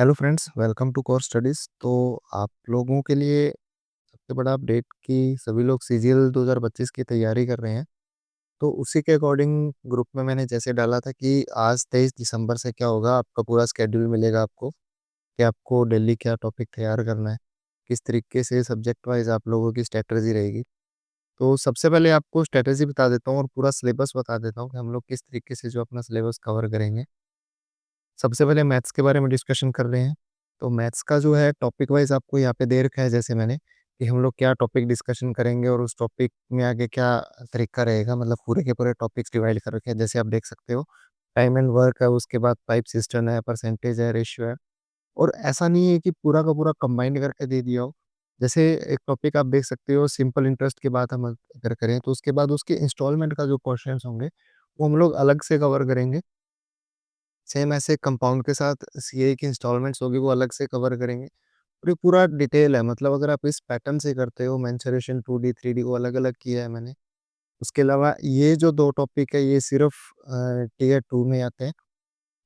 Hello friends, welcome to core studies. तो आप लोगों के लिए सबसे बड़ा अपडेट कि सभी लोग सीजीएल 2025 की तैयारी कर रहे हैं। तो उसी के अकॉर्डिंग ग्रुप में मैंने जैसे डाला था कि आज 23 दिसंबर से क्या होगा, आपका पूरा स्केड्यूल मिलेगा आपको कि आपको डेली क्या टॉपिक तैयार करना है, किस तरीके से सब्जेक्ट वाइज आप लोगों की स्ट्रैटेजी रहेगी। तो सबसे पहले आपको स्ट्रैटेजी बता देता हूँ और पूरा सिलेबस बता देता हूँ कि हम लोग किस तरीके से जो अपना सिलेबस कवर करेंगे। सबसे पहले मैथ्स के बारे में डिस्कशन कर रहे हैं। तो मैथ्स का जो है टॉपिक वाइज़ आपको यहाँ पे दे रखा है जैसे मैंने, कि हम लोग क्या टॉपिक डिस्कशन करेंगे और उस टॉपिक में आगे क्या तरीका रहेगा, मतलब पूरे के पूरे टॉपिक्स डिवाइड कर रखे हैं। जैसे आप देख सकते हो, टाइम एंड वर्क है, उसके बाद पाइप सिस्टम है, परसेंटेज है, रेशियो है। और ऐसा नहीं है कि पूरा का पूरा कंबाइंड करके दे दिया हो। जैसे एक टॉपिक आप देख सकते हो, सिंपल इंटरेस्ट की बात हम अगर करें तो उसके बाद उसके इंस्टॉलमेंट का जो क्वेश्चंस होंगे, वो हम लोग अलग से कवर करेंगे। सेम ऐसे कंपाउंड के साथ सीए की इंस्टॉलमेंट्स होगी, वो अलग से कवर करेंगे। और ये पूरा डिटेल है, मतलब अगर आप इस पैटर्न से करते हो, मेंसुरेशन 2D 3D को अलग-अलग किया है मैंने। उसके अलावा ये जो 2 टॉपिक है, ये सिर्फ़ टियर 2 में आते हैं,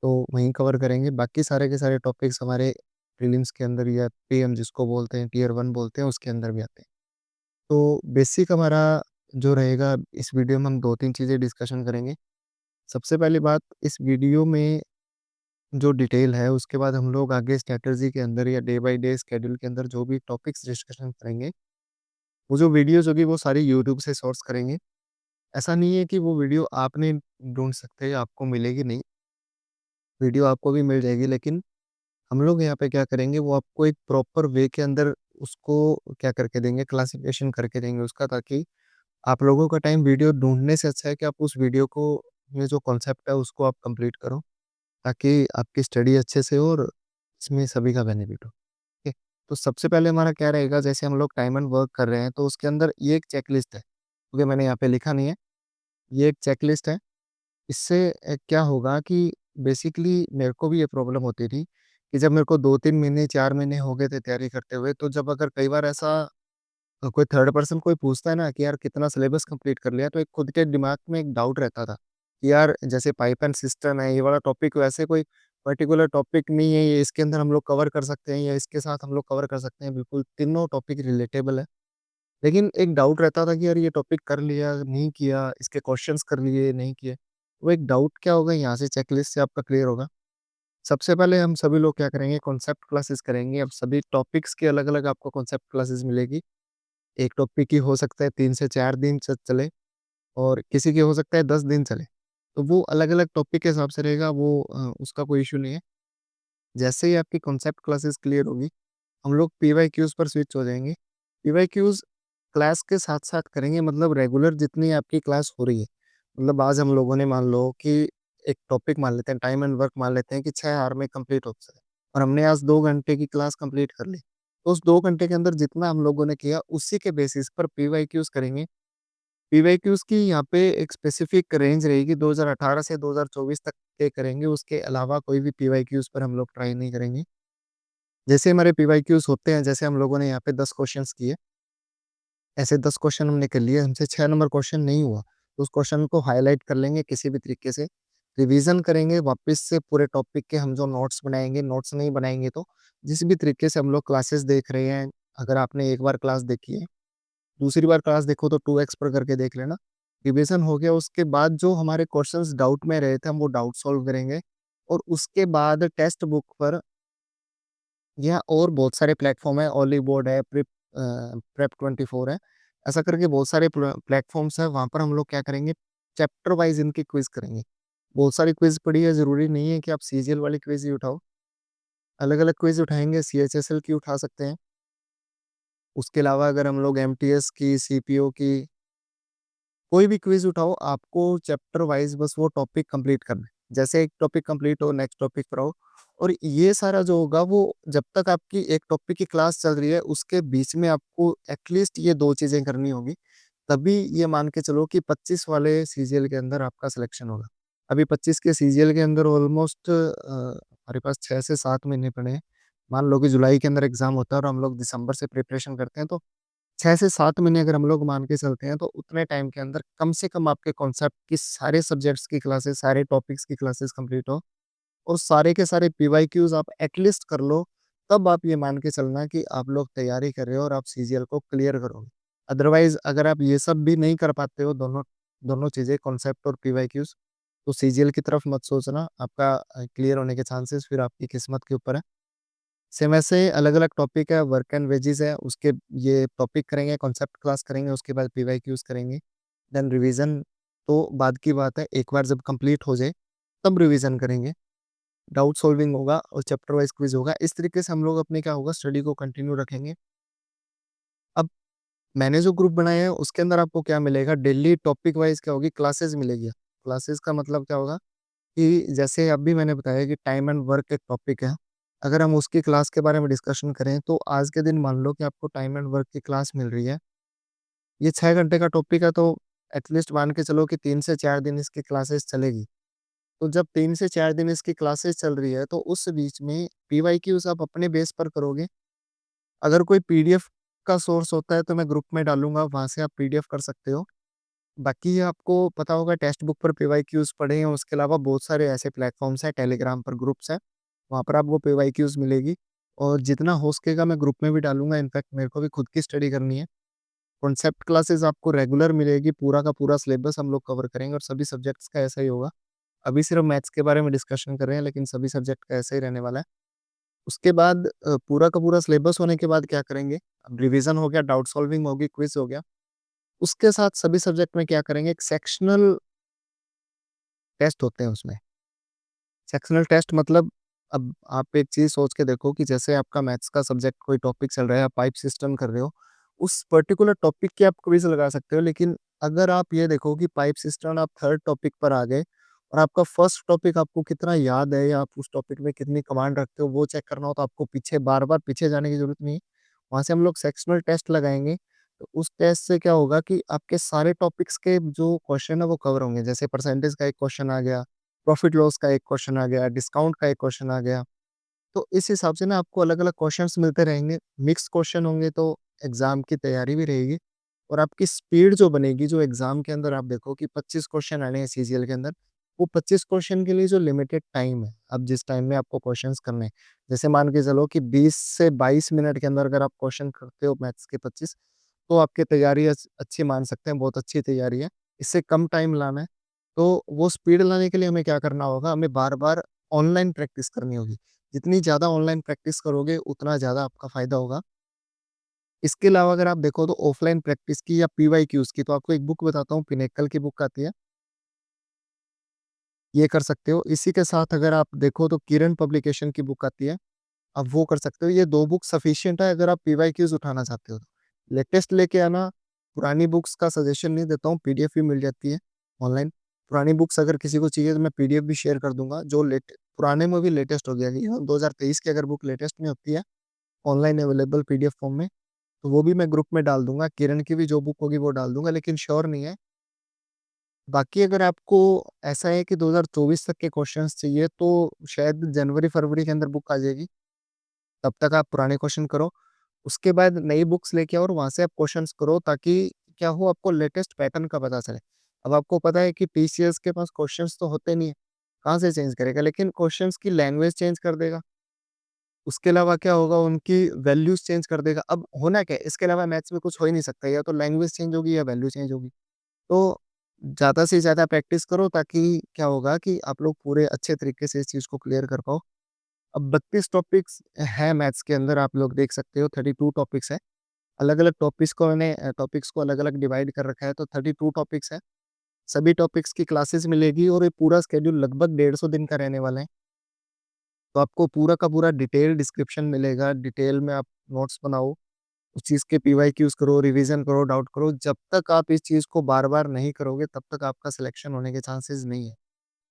तो वहीं कवर करेंगे। बाकी सारे के सारे टॉपिक्स हमारे प्रीलिम्स के अंदर या पीएम जिसको बोलते हैं, टियर 1 बोलते हैं, उसके अंदर भी आते हैं। तो बेसिक हमारा जो रहेगा, इस वीडियो में हम 2-3 चीज़ें डिस्कशन करेंगे। सबसे पहली बात, इस वीडियो में जो डिटेल है, उसके बाद हम लोग आगे स्ट्रैटेजी के अंदर या डे बाय डे शेड्यूल के अंदर जो भी टॉपिक्स डिस्कशन करेंगे, वो जो वीडियोज़ होगी वो सारी यूट्यूब से सोर्स करेंगे। ऐसा नहीं है कि वो वीडियो आप नहीं ढूँढ सकते, आपको मिलेगी नहीं, वीडियो आपको भी मिल जाएगी, लेकिन हम लोग यहाँ पे क्या करेंगे, वो आपको एक प्रॉपर वे के अंदर उसको क्या करके देंगे, क्लासिफिकेशन करके देंगे उसका, ताकि आप लोगों का टाइम वीडियो ढूँढने से अच्छा है कि आप उस वीडियो को, ये जो कॉन्सेप्ट है उसको आप कंप्लीट करो, ताकि आपकी स्टडी अच्छे से हो और इसमें सभी का बेनिफिट हो। ठीक है? तो सबसे पहले हमारा क्या रहेगा, जैसे हम लोग टाइम एंड वर्क कर रहे हैं, तो उसके अंदर ये एक चेकलिस्ट है, क्योंकि मैंने यहाँ पे लिखा नहीं है, ये एक चेकलिस्ट है। इससे क्या होगा कि बेसिकली मेरे को भी ये प्रॉब्लम होती थी कि जब मेरे को 2-3 महीने, 4 महीने हो गए थे तैयारी करते हुए, तो जब अगर कई बार ऐसा कोई थर्ड पर्सन कोई पूछता है ना कि यार कितना सिलेबस कंप्लीट कर लिया, तो एक खुद के दिमाग में एक डाउट रहता था कि यार जैसे पाइप एंड सिस्टम है, ये वाला टॉपिक वैसे कोई पर्टिकुलर टॉपिक नहीं है, ये इसके अंदर हम लोग कवर कर सकते हैं या इसके साथ हम लोग कवर कर सकते हैं, बिल्कुल तीनों टॉपिक रिलेटेबल है। लेकिन एक डाउट रहता था कि यार ये टॉपिक कर लिया, नहीं किया, इसके क्वेश्चंस कर लिए, नहीं किए। वो एक डाउट क्या होगा, यहाँ से चेकलिस्ट से आपका क्लियर होगा। सबसे पहले हम सभी लोग क्या करेंगे, कॉन्सेप्ट क्लासेस करेंगे। अब सभी टॉपिक्स की अलग-अलग आपको कॉन्सेप्ट क्लासेस मिलेगी। एक टॉपिक की हो सकता है 3 से 4 दिन चले और किसी की हो सकता है 10 दिन चले। तो वो अलग-अलग टॉपिक के हिसाब से रहेगा, वो उसका कोई इश्यू नहीं है। जैसे ही आपकी कॉन्सेप्ट क्लासेस क्लियर होगी, हम लोग पीवाईक्यूज़ पर स्विच हो जाएँगे। पीवाईक्यूज़ क्लास के साथ-साथ करेंगे, मतलब रेगुलर जितनी आपकी क्लास हो रही है। मतलब आज हम लोगों ने मान लो कि एक टॉपिक मान लेते हैं, टाइम एंड वर्क मान लेते हैं कि 6 आवर में कंप्लीट हो जाए और हमने आज 2 घंटे की क्लास कंप्लीट कर ली। तो उस 2 घंटे के अंदर जितना हम लोगों ने किया, उसी के बेसिस पर पीवाईक्यूज़ करेंगे। पीवाईक्यूज़ की यहाँ पे एक स्पेसिफिक रेंज रहेगी, 2018 से 2024 तक के करेंगे, उसके अलावा कोई भी पीवाईक्यूज़ पर हम लोग ट्राई नहीं करेंगे। जैसे हमारे पीवाईक्यूज़ होते हैं, जैसे हम लोगों ने यहाँ पे 10 क्वेश्चंस किए, ऐसे 10 क्वेश्चन हमने कर लिए, हमसे 6 नंबर क्वेश्चन नहीं हुआ, तो उस क्वेश्चन को हाइलाइट कर लेंगे किसी भी तरीके से, रिवीजन करेंगे वापस से पूरे टॉपिक के, हम जो नोट्स बनाएँगे, नोट्स नहीं बनाएँगे तो जिस भी तरीके से हम लोग क्लासेस देख रहे हैं, अगर आपने एक बार क्लास देखी है, दूसरी बार क्लास देखो तो 2x पर करके देख लेना। रिवीजन हो गया, उसके बाद जो हमारे क्वेश्चंस डाउट में रहे थे, हम वो डाउट सॉल्व करेंगे और उसके बाद टेक्स्ट बुक पर या और बहुत सारे प्लेटफ़ॉर्म है, ओनली बोर्ड है, प्रेप 24 है। ऐसा करके बहुत सारे प्लेटफ़ॉर्म्स हैं, वहाँ पर हम लोग क्या करेंगे, चैप्टर वाइज़ इनकी क्विज़ करेंगे। बहुत सारी क्विज़ पड़ी है, ज़रूरी नहीं है कि आप सीजीएल वाली क्विज़ ही उठाओ। अलग-अलग क्विज़ उठाएँगे, सीएचएसएल की उठा सकते हैं। उसके अलावा अगर हम लोग एमटीएस की, सीपीओ की, कोई भी क्विज़ उठाओ, आपको चैप्टर वाइज़ बस वो टॉपिक कंप्लीट करना है। जैसे एक टॉपिक कंप्लीट हो, नेक्स्ट टॉपिक पर आओ और ये सारा जो होगा, वो जब तक आपकी एक टॉपिक की क्लास चल रही है, उसके बीच में आपको एटलीस्ट ये 2 चीज़ें करनी होगी। तभी ये मान के चलो कि 25 वाले सीजीएल के अंदर आपका सिलेक्शन होगा। अभी 25 के सीजीएल के अंदर ऑलमोस्ट हमारे पास 6 से 7 महीने पड़े हैं। मान लो कि जुलाई के अंदर एग्ज़ाम होता है और हम लोग दिसंबर से प्रिपरेशन करते हैं, तो 6 से 7 महीने अगर हम लोग मान के चलते हैं, तो उतने टाइम के अंदर कम से कम आपके कॉन्सेप्ट की सारे सब्जेक्ट्स की क्लासेस, सारे टॉपिक्स की क्लासेस कंप्लीट हो। और सारे के सारे पीवाईक्यूज़ आप एटलीस्ट कर लो, तब आप ये मान के चलना कि आप लोग तैयारी कर रहे हो और आप सीजीएल को क्लियर करोगे। अदरवाइज़ अगर आप ये सब भी नहीं कर पाते हो दोनों दोनों चीज़ें कॉन्सेप्ट और पीवाईक्यूज़, तो सीजीएल की तरफ मत सोचना, आपका क्लियर होने के चांसेस फिर आपकी किस्मत के ऊपर है। सेम ऐसे अलग-अलग टॉपिक है, वर्क एंड वेजेस है, उसके ये टॉपिक करेंगे, कॉन्सेप्ट क्लास करेंगे, उसके बाद पीवाईक्यूज़ करेंगे, देन रिवीजन तो बाद की बात है, एक बार जब कंप्लीट हो जाए, तब रिवीजन करेंगे। डाउट सॉल्विंग होगा और चैप्टर वाइज़ क्विज़ होगा। इस तरीके से हम लोग अपने क्या होगा स्टडी को कंटिन्यू रखेंगे। अब मैंने जो ग्रुप बनाया है उसके अंदर आपको क्या मिलेगा डेली टॉपिक वाइज़ क्या होगी क्लासेस मिलेगी। क्लासेस का मतलब क्या होगा कि जैसे अभी मैंने बताया कि टाइम एंड वर्क एक टॉपिक है। अगर हम उसकी क्लास के बारे में डिस्कशन करें तो आज के दिन मान लो कि आपको टाइम एंड वर्क की क्लास मिल रही है। ये 6 घंटे का टॉपिक है तो एटलीस्ट मान के चलो कि 3 से 4 दिन इसकी क्लासेस चलेगी। तो जब 3 से 4 दिन इसकी क्लासेस चल रही है तो उस बीच में पीवाईक्यूज़ आप अपने बेस पर करोगे। अगर कोई पीडीएफ का सोर्स होता है तो मैं ग्रुप में डालूँगा, वहाँ से आप पीडीएफ कर सकते हो। बाकी आपको पता होगा टेक्स्ट बुक पर पीवाईक्यूज़ पढ़े हैं, उसके अलावा बहुत सारे ऐसे प्लेटफ़ॉर्म्स हैं, टेलीग्राम पर ग्रुप्स हैं, वहाँ पर आपको पीवाईक्यूज़ मिलेगी और जितना हो सकेगा मैं ग्रुप में भी डालूँगा, इनफैक्ट मेरे को भी खुद की स्टडी करनी है। कॉन्सेप्ट क्लासेस आपको रेगुलर मिलेगी, पूरा का पूरा सिलेबस हम लोग कवर करेंगे और सभी सब्जेक्ट्स का ऐसा ही होगा। अभी सिर्फ मैथ्स के बारे में डिस्कशन कर रहे हैं, लेकिन सभी सब्जेक्ट का ऐसा ही रहने वाला है। उसके बाद पूरा का पूरा सिलेबस होने के बाद क्या करेंगे, अब रिवीजन हो गया, डाउट सॉल्विंग होगी, क्विज़ हो गया। उसके साथ सभी सब्जेक्ट में क्या करेंगे, एक सेक्शनल टेस्ट होते हैं उसमें। सेक्शनल टेस्ट मतलब अब आप एक चीज़ सोच के देखो कि जैसे आपका मैथ्स का सब्जेक्ट कोई टॉपिक चल रहा है, आप पाइप सिस्टम कर रहे हो, उस पर्टिकुलर टॉपिक की आप क्विज़ लगा सकते हो। लेकिन अगर आप ये देखो कि पाइप सिस्टम आप थर्ड टॉपिक पर आ गए और आपका फर्स्ट टॉपिक आपको कितना याद है या आप उस टॉपिक में कितनी कमांड रखते हो, वो चेक करना हो तो आपको पीछे बार-बार पीछे जाने की ज़रूरत नहीं है। वहाँ से हम लोग सेक्शनल टेस्ट लगाएँगे, तो उस टेस्ट से क्या होगा कि आपके सारे टॉपिक्स के जो क्वेश्चन है वो कवर होंगे। जैसे परसेंटेज का एक क्वेश्चन आ गया, प्रॉफिट लॉस का एक क्वेश्चन आ गया, डिस्काउंट का एक क्वेश्चन आ गया। तो इस हिसाब से ना आपको अलग-अलग क्वेश्चन्स मिलते रहेंगे। मिक्स क्वेश्चन होंगे तो एग्ज़ाम की तैयारी भी रहेगी और आपकी स्पीड जो बनेगी, जो एग्ज़ाम के अंदर आप देखो कि 25 क्वेश्चन आने हैं सीजीएल के अंदर, वो 25 क्वेश्चन के लिए जो लिमिटेड टाइम है, अब जिस टाइम में आपको क्वेश्चन्स करने हैं, जैसे मान के चलो कि 20 से 22 मिनट के अंदर अगर आप क्वेश्चन करते हो मैथ्स के 25, तो आपकी तैयारी अच्छी मान सकते हैं, बहुत अच्छी तैयारी है। इससे कम टाइम लाना है, तो वो स्पीड लाने के लिए हमें क्या करना होगा, हमें बार-बार ऑनलाइन प्रैक्टिस करनी होगी। जितनी ज़्यादा ऑनलाइन प्रैक्टिस करोगे, उतना ज़्यादा आपका फ़ायदा होगा। इसके अलावा अगर आप देखो तो ऑफलाइन प्रैक्टिस की या पीवाईक्यूज़ की, तो आपको एक बुक बताता हूँ, पिनेकल की बुक आती है, ये कर सकते हो। इसी के साथ अगर आप देखो तो किरण पब्लिकेशन की बुक आती है, आप वो कर सकते हो। ये 2 बुक सफिशिएंट है अगर आप पीवाईक्यूज़ उठाना चाहते हो तो। लेटेस्ट लेके आना, पुरानी बुक्स का सजेशन नहीं देता हूँ, पीडीएफ भी मिल जाती है ऑनलाइन। पुरानी बुक्स अगर किसी को चाहिए तो मैं पीडीएफ भी शेयर कर दूँगा, जो पुराने में भी लेटेस्ट हो गया है। 2023 की अगर बुक लेटेस्ट में होती है, ऑनलाइन अवेलेबल पीडीएफ फॉर्म में, तो वो भी मैं ग्रुप में डाल दूँगा। किरण की भी जो बुक होगी वो डाल दूँगा, लेकिन श्योर नहीं है। बाकी अगर आपको ऐसा है कि 2024 तक के क्वेश्चन्स चाहिए तो शायद जनवरी-फरवरी के अंदर बुक आ जाएगी। तब तक आप पुराने क्वेश्चन करो। उसके बाद नई बुक्स लेके आओ और वहाँ से आप क्वेश्चन्स करो ताकि क्या हो आपको लेटेस्ट पैटर्न का पता चले। अब आपको पता है कि टीसीएस के पास क्वेश्चन्स तो होते नहीं है, कहाँ से चेंज करेगा? लेकिन क्वेश्चन्स की लैंग्वेज चेंज कर देगा। उसके अलावा क्या होगा उनकी वैल्यूज़ चेंज कर देगा। अब होना क्या है? इसके अलावा मैथ्स में कुछ हो ही नहीं सकता, या तो लैंग्वेज चेंज होगी या वैल्यू चेंज होगी। तो ज़्यादा से ज़्यादा प्रैक्टिस करो ताकि क्या होगा कि आप लोग पूरे अच्छे तरीके से इस चीज़ को क्लियर कर पाओ। अब 32 टॉपिक्स हैं मैथ्स के अंदर, आप लोग देख सकते हो 32 टॉपिक्स हैं। अलग-अलग टॉपिक्स को अलग-अलग डिवाइड कर रखा है, तो 32 टॉपिक्स हैं। सभी टॉपिक्स की क्लासेस मिलेगी और ये पूरा शेड्यूल लगभग 150 दिन का रहने वाला है। तो आपको पूरा का पूरा डिटेल डिस्क्रिप्शन मिलेगा, डिटेल में आप नोट्स बनाओ, उस चीज़ के पीवाईक्यूज़ करो, रिवीजन करो, डाउट करो। जब तक आप इस चीज़ को बार-बार नहीं करोगे, तब तक आपका सिलेक्शन होने के चांसेस नहीं है।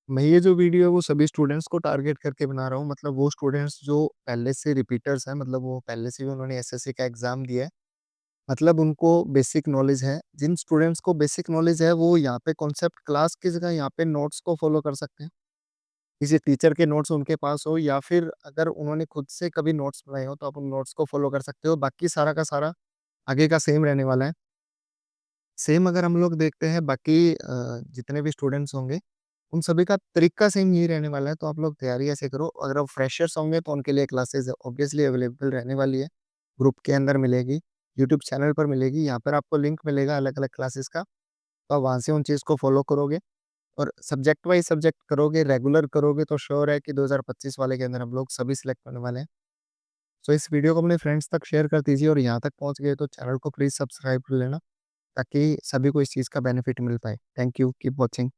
मैं ये जो वीडियो है वो सभी स्टूडेंट्स को टारगेट करके बना रहा हूँ, मतलब वो स्टूडेंट्स जो पहले से रिपीटर्स हैं, मतलब वो पहले से भी उन्होंने एसएससी का एग्ज़ाम दिया है, मतलब उनको बेसिक नॉलेज है। जिन स्टूडेंट्स को बेसिक नॉलेज है वो यहाँ पे कॉन्सेप्ट क्लास की जगह यहाँ पे नोट्स को फॉलो कर सकते हैं। किसी टीचर के नोट्स उनके पास हो या फिर अगर उन्होंने खुद से कभी नोट्स बनाए हो तो आप उन नोट्स को फॉलो कर सकते हो। बाकी सारा का सारा आगे का सेम रहने वाला है। सेम अगर हम लोग देखते हैं बाकी जितने भी स्टूडेंट्स होंगे उन सभी का तरीका सेम यही रहने वाला है, तो आप लोग तैयारी ऐसे करो। अगर आप फ्रेशर्स होंगे तो उनके लिए क्लासेस ऑब्वियसली अवेलेबल रहने वाली है। ग्रुप के अंदर मिलेगी, यूट्यूब चैनल पर मिलेगी, यहाँ पर आपको लिंक मिलेगा अलग-अलग क्लासेस का। तो आप वहाँ से उन चीज़ को फ़ॉलो करोगे और सब्जेक्ट वाइज़ सब्जेक्ट करोगे, रेगुलर करोगे तो श्योर है कि 2025 वाले के अंदर हम लोग सभी सिलेक्ट होने वाले हैं। सो इस वीडियो को अपने फ्रेंड्स तक शेयर कर दीजिए और यहाँ तक पहुँच गए तो चैनल को प्लीज़ सब्सक्राइब कर लेना, ताकि सभी को इस चीज़ का बेनिफिट मिल पाए। Thank you, keep watching.